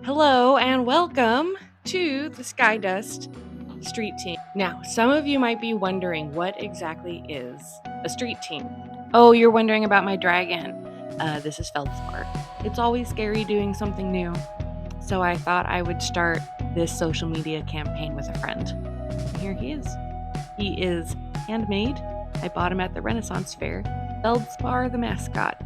Hello and welcome to the Skydust Street Team. Now, some of you might be wondering what exactly is a street team. Oh, you're wondering about my dragon. This is Feldspar. It's always scary doing something new, so I thought I would start this social media campaign with a friend. And here he is. He is handmade. I bought him at the Renaissance Fair. Feldspar the mascot.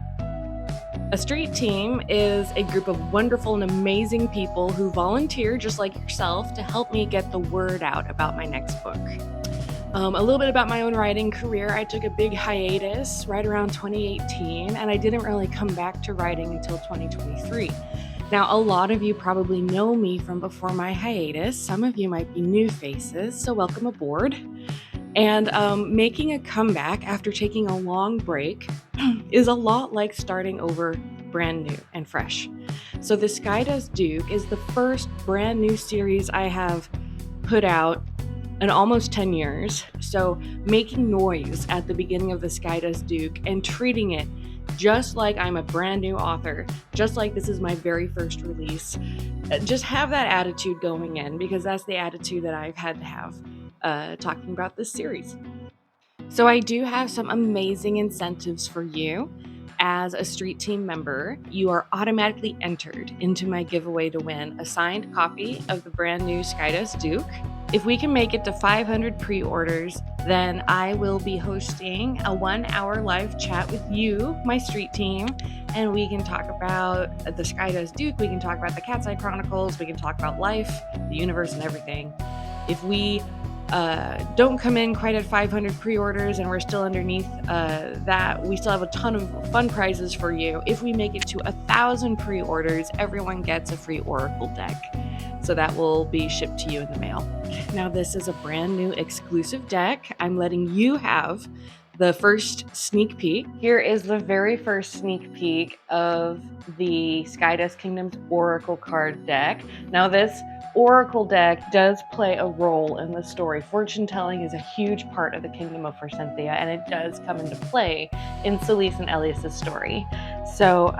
A street team is a group of wonderful and amazing people who volunteer, just like yourself, to help me get the word out about my next book. A little bit about my own writing career. I took a big hiatus right around 2018, and I didn't really come back to writing until 2023. Now, a lot of you probably know me from before my hiatus. Some of you might be new faces, so welcome aboard. And making a comeback after taking a long break is a lot like starting over brand new and fresh. So the Skydust Duke is the first brand new series I have put out in almost 10 years. So making noise at the beginning of the Skydust Duke and treating it just like I'm a brand new author, just like this is my very first release. Just have that attitude going in, because that's the attitude that I've had to have talking about this series. So I do have some amazing incentives for you. As a street team member, you are automatically entered into my giveaway to win a signed copy of the brand new Skydust Duke. If we can make it to 500 pre-orders, then I will be hosting a 1-hour live chat with you, my street team, and we can talk about the Skydust Duke, we can talk about the Cat's Eye Chronicles, we can talk about life, the universe, and everything. If we don't come in quite at 500 pre-orders and we're still underneath that, we still have a ton of fun prizes for you. If we make it to 1,000 pre-orders, everyone gets a free Oracle deck. So that will be shipped to you in the mail. Now, this is a brand new exclusive deck. I'm letting you have the first sneak peek. Here is the very first sneak peek of the Skydust Kingdoms Oracle card deck. Now, this Oracle deck does play a role in the story. Fortune telling is a huge part of the Kingdom of Forsythia, and it does come into play in Celise and Elias's story. So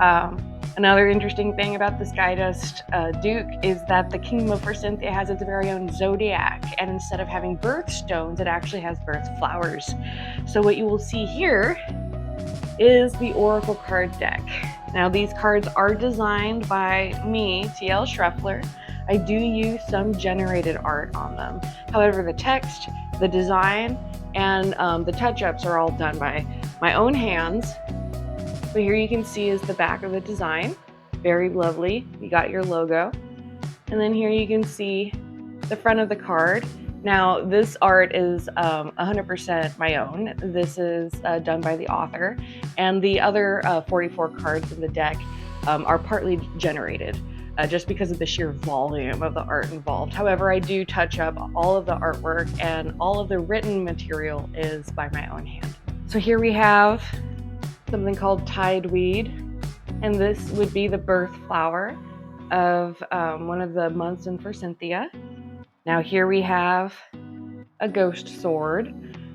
another interesting thing about the Skydust Duke is that the Kingdom of Forsythia has its very own zodiac, and instead of having birthstones, it actually has birth flowers. So what you will see here is the Oracle card deck. Now, these cards are designed by me, TL Shreffler. I do use some generated art on them. However, the text, the design, and the touch-ups are all done by my own hands. So here you can see is the back of the design. Very lovely. You got your logo. And then here you can see the front of the card. Now, this art is 100% my own. This is done by the author. And the other 44 cards in the deck are partly generated. Just because of the sheer volume of the art involved. However, I do touch up all of the artwork, and all of the written material is by my own hand. So here we have something called tideweed, and this would be the birth flower of one of the months in Forsythia. Now here we have a ghost sword.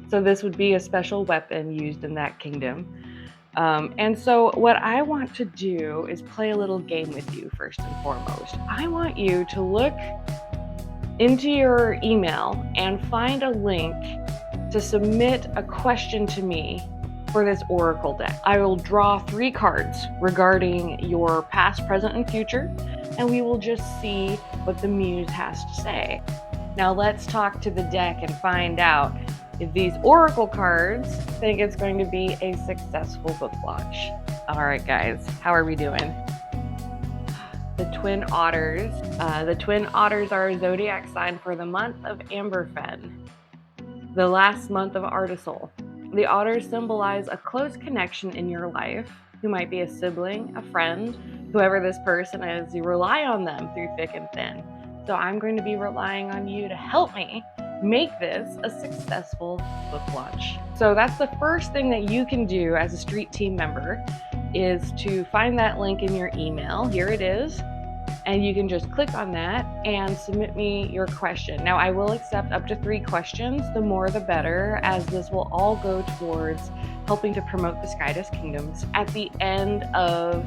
So this would be a special weapon used in that kingdom. And so what I want to do is play a little game with you first and foremost. I want you to look into your email and find a link to submit a question to me for this Oracle deck. I will draw 3 cards regarding your past, present, and future, and we will just see what the muse has to say. Now let's talk to the deck and find out if these Oracle cards think it's going to be a successful book launch. All right, guys, how are we doing? The Twin Otters. The Twin Otters are a zodiac sign for the month of Amberfen, the last month of Artisol. The otters symbolize a close connection in your life, who might be a sibling, a friend, whoever this person is. You rely on them through thick and thin. So I'm going to be relying on you to help me make this a successful book launch. So that's the first thing that you can do as a street team member, is to find that link in your email. Here it is. And you can just click on that and submit me your question. Now, I will accept up to 3 questions. The more the better, as this will all go towards helping to promote the Skydust Kingdoms. At the end of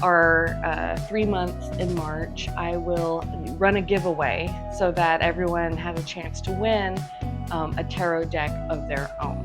our 3 months in March, I will run a giveaway so that everyone has a chance to win a tarot deck of their own.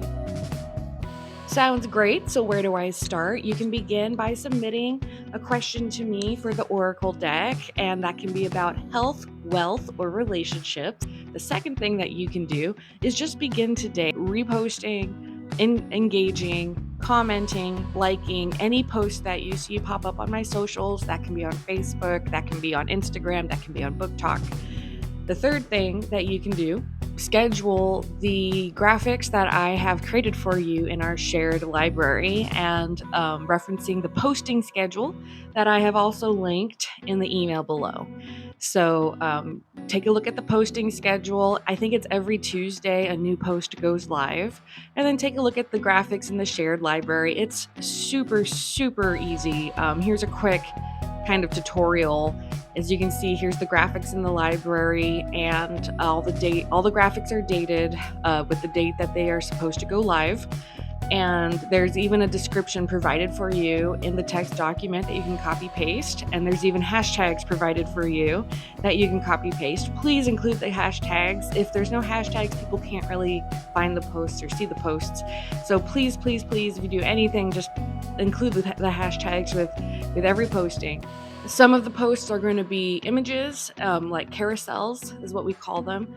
Sounds great. So where do I start? You can begin by submitting a question to me for the Oracle deck, and that can be about health, wealth, or relationships. The second thing that you can do is just begin today reposting, engaging, commenting, liking any post that you see pop up on my socials. That can be on Facebook, that can be on Instagram, that can be on Book Talk. The third thing that you can do, schedule the graphics that I have created for you in our shared library, and referencing the posting schedule that I have also linked in the email below. So take a look at the posting schedule. I think it's every Tuesday a new post goes live. And then take a look at the graphics in the shared library. It's super, super easy. Here's a quick kind of tutorial. As you can see, here's the graphics in the library, and all the graphics are dated with the date that they are supposed to go live. And there's even a description provided for you in the text document that you can copy paste. And there's even hashtags provided for you that you can copy paste. Please include the hashtags. If there's no hashtags, people can't really find the posts or see the posts. So please, please, please, if you do anything, just include the hashtags with every posting. Some of the posts are going to be images, like carousels is what we call them.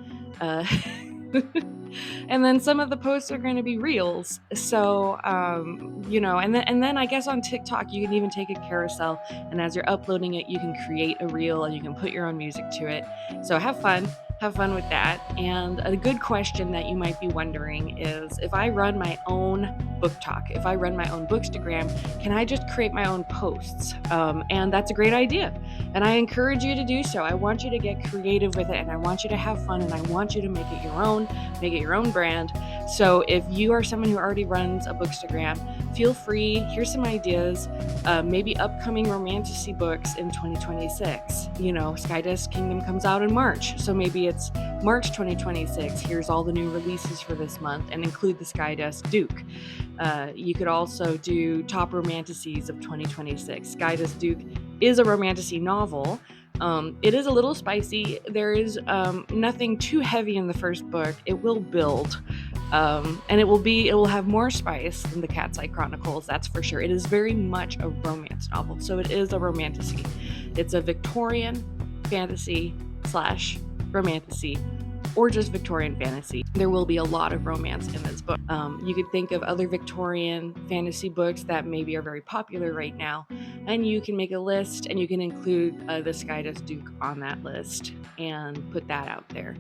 And then some of the posts are going to be reels. So, and then I guess on TikTok, you can even take a carousel, and as you're uploading it, you can create a reel and you can put your own music to it. So have fun with that. And a good question that you might be wondering is, if I run my own Book Talk, if I run my own Bookstagram, can I just create my own posts? And that's a great idea. And I encourage you to do so. I want you to get creative with it, and I want you to have fun, and I want you to make it your own brand. So if you are someone who already runs a Bookstagram, feel free. Here's some ideas. Maybe upcoming romantasy books in 2026. Skydust Kingdom comes out in March, so maybe it's March 2026. Here's all the new releases for this month, and include the Skydust Duke. You could also do top romantasies of 2026. Skydust Duke is a romantasy novel. It is a little spicy. There is nothing too heavy in the first book. It will build, and it will have more spice than the Cat's Eye Chronicles, that's for sure. It is very much a romance novel, so it is a romantasy. It's a Victorian fantasy / romantasy, or just Victorian fantasy. There will be a lot of romance in this book. You could think of other Victorian fantasy books that maybe are very popular right now, and you can make a list, and you can include the Skydust Duke on that list and put that out there.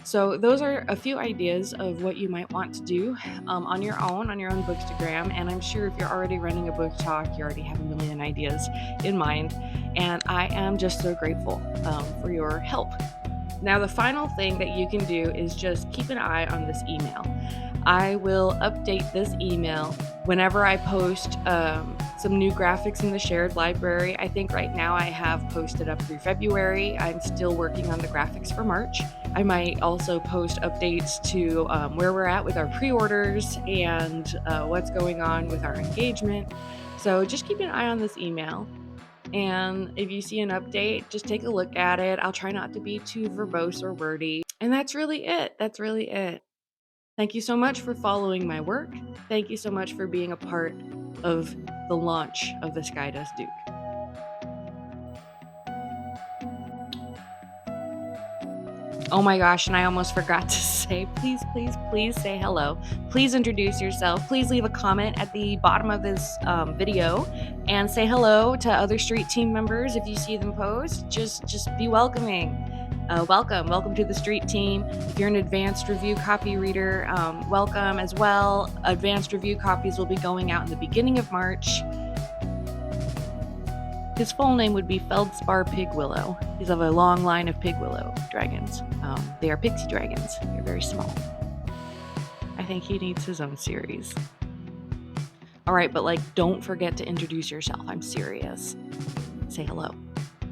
So those are a few ideas of what you might want to do on your own Bookstagram. And I'm sure if you're already running a Book Talk, you already have a million ideas in mind. And I am just so grateful for your help. Now, the final thing that you can do is just keep an eye on this email. I will update this email whenever I post some new graphics in the shared library. I think right now I have posted up through February. I'm still working on the graphics for March. I might also post updates to where we're at with our pre-orders and what's going on with our engagement. So just keep an eye on this email. And if you see an update, just take a look at it. I'll try not to be too verbose or wordy. And that's really it. Thank you so much for following my work. Thank you so much for being a part of the launch of the Skydust Duke. Oh my gosh, and I almost forgot to say, please say hello. Please introduce yourself. Please leave a comment at the bottom of this video and say hello to other street team members if you see them post. Just be welcoming. Welcome to the street team. If you're an advanced review copy reader, welcome as well. Advanced review copies will be going out in the beginning of March. His full name would be Feldspar Pigwillow. He's of a long line of Pigwillow dragons. They are pixie dragons. They're very small. I think he needs his own series. All right, but don't forget to introduce yourself. I'm serious. Say hello.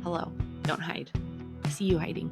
Hello. Don't hide. I see you hiding.